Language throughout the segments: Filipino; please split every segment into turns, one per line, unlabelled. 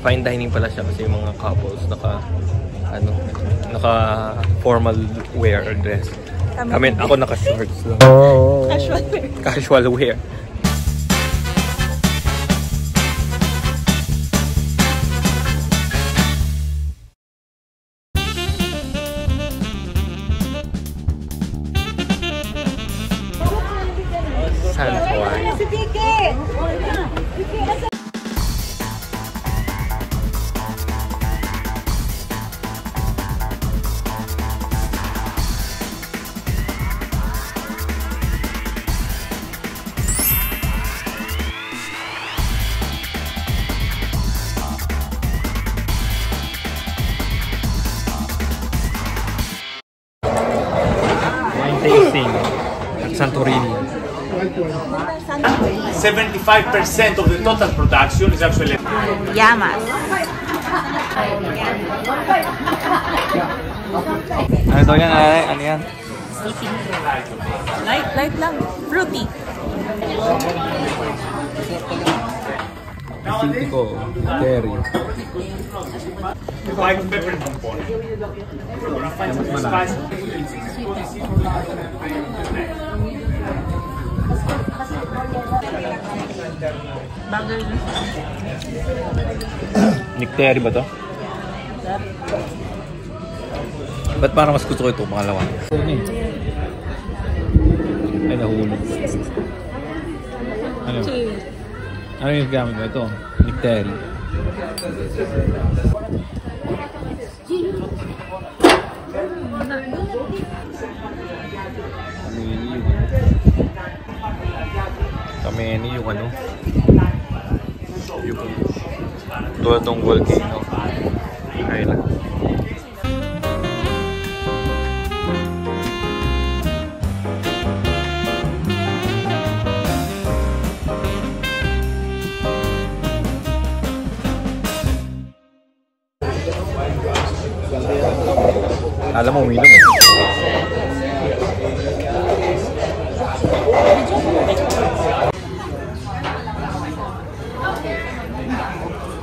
fine dining pala siya kasi yung mga couples naka formal wear or dress. Ako naka shorts lang.
Casual wear.
Casual wear. San Juan. Wine tasting at Santorini.
75% of the total production is actually
Yamas.
Ano daw yan? Ano yan?
Light lang. Fruity.
City ko, Terry.
white pepper component. Spicy.
Bagay na.
Nick Terry ba to? Ba't parang mas gusto ko ito, pangalawa? Ay, nahulog. Ano? Ano yung gamit mo? Ito, Nick Terry. Kameni yung ano? Yung tulad ng volcano. Island. Alam mo, uminom eh.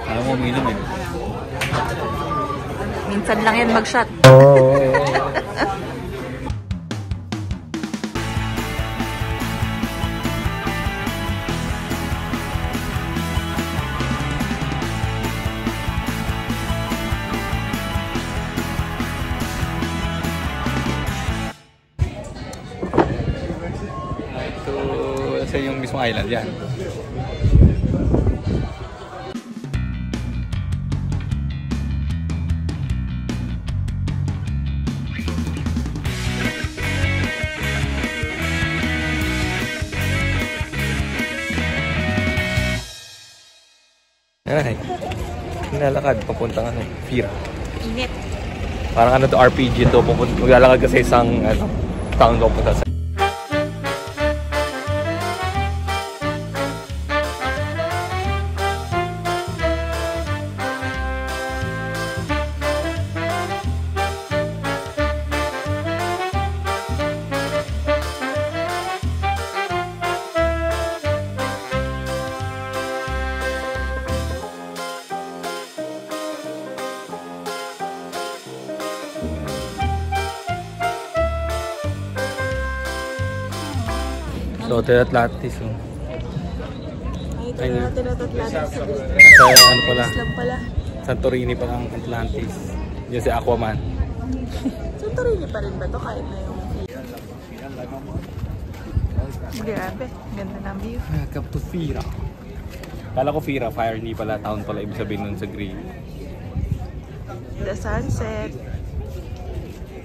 Alam mo, uminom eh.
Minsan lang yan mag-shot.
Sa yung mismong island yan. Ay, nilalakad papuntang ano, Fira.
Init.
Parang ano to, RPG to, maglalakad kasi isang ano, town papunta sa Hotel Atlantis. Oh.
Ay, Hotel Atlantis.
Nasa ano pala?
Islam pala.
Santorini pa ang Atlantis. Diyan si Aquaman.
Santorini pa rin ba ito? Kahit na yung... Grabe. Ganda ng view.
Welcome to Fira. Kala ko Fira, fire, hindi pala town pala. Ibig sabihin nun sa green.
The sunset.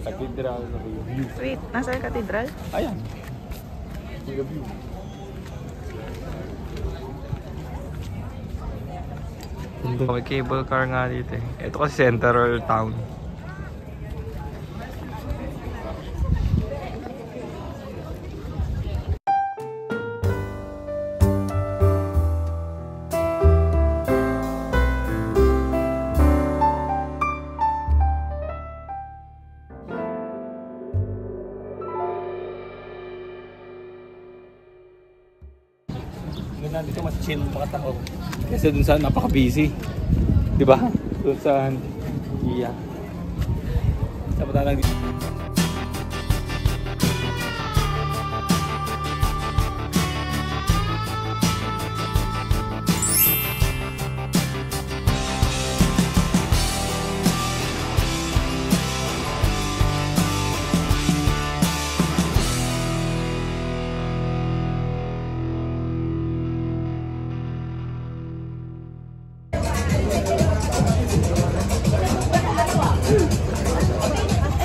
Cathedral.
Wait, nasa yung cathedral?
Ayan. May cable car nga dito eh. Ito kasi central town. Dito mas chill mga tao. Kasi dun sa napaka-busy. Di ba? Doon sa iya. Dapat lang dito.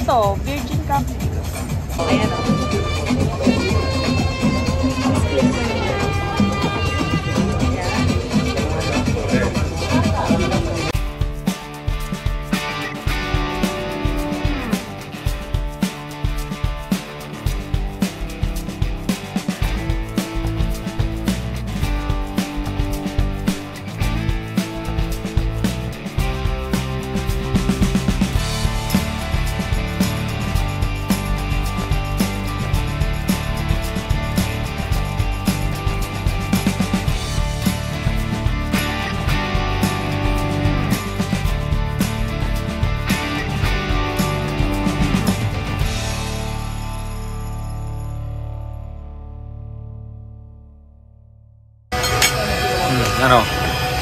Ito, Virgin Cup. Ayan o.
Ano?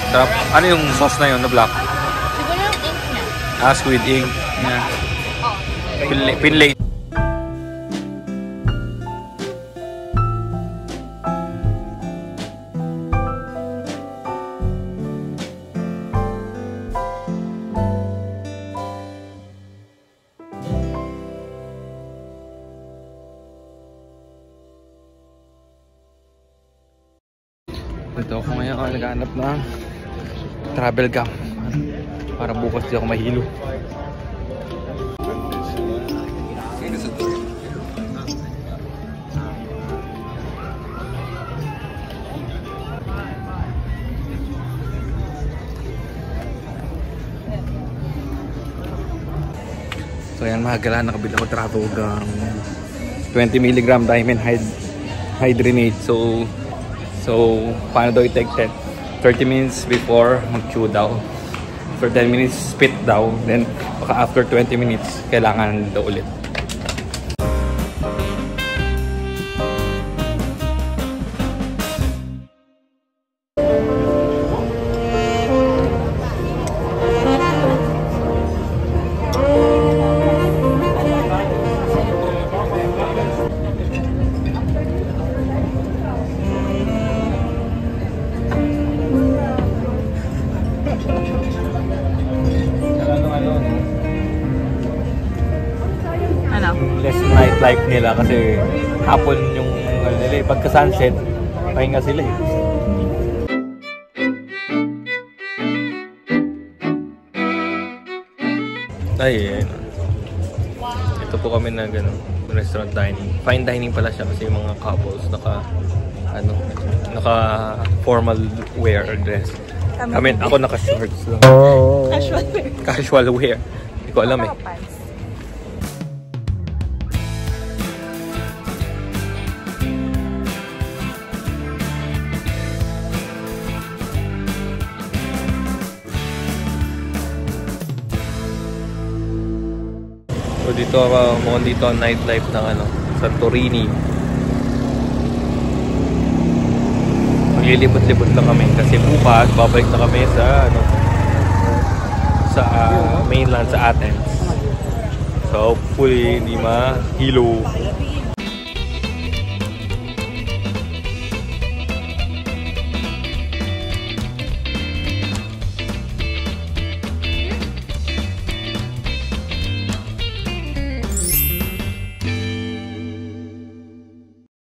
Sarap. Ano yung sauce na yun na black?
Siguro yung ink niya.
Ah, squid ink. Yeah. Pinlay. Ito ako ngayon naghahanap ng travel gum para bukas di ako mahilo. So yan, mahagalan, nakabili ako travel gum 20 mg diamond hydrinate. So, paano daw i-take 30 minutes before mag-chew daw. For 10 minutes, spit daw. Then, baka after 20 minutes, kailangan daw ulit. Less nightlife nila kasi hapon yung nila, pagka sunset pahinga sila eh. Ay, ito po kami na restaurant dining. Fine dining pala siya kasi yung mga couples naka formal wear or dress. Ako naka shorts lang.
Casual wear.
Casual wear. Hindi ko alam eh. So dito mukhang dito ang nightlife ng Santorini. Maglilibot-libot lang kami kasi bukas babalik na kami sa mainland, sa Athens. So hopefully hindi mahilo.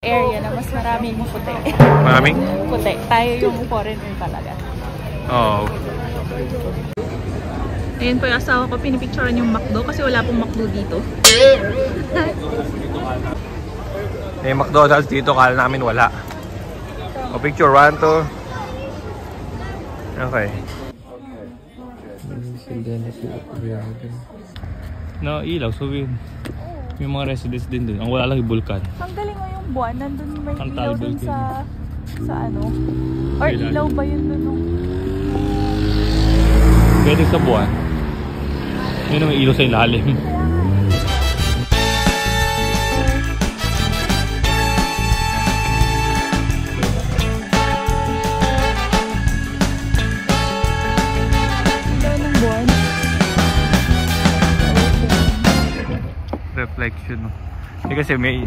Area na mas maraming puti.
Maraming?
Puti. Tayo yung foreigner talaga.
Oo.
Ayun po yung asawa ko, pinipicturean yung McDo kasi wala pong McDo dito.
May McDonald's dito, kala namin wala. O picture 1, 2. Okay. No, ilaw, so may mga residents din dun. Ang wala lang yung vulkan.
Ang galing mo yung buwan, nandun may
Ang
ilaw dun
vulcan.
sa ano? Or ilaw ba yun dun?
Pwede sa buwan. Yun ang ilaw sa ilalim. Reflection. Kasi may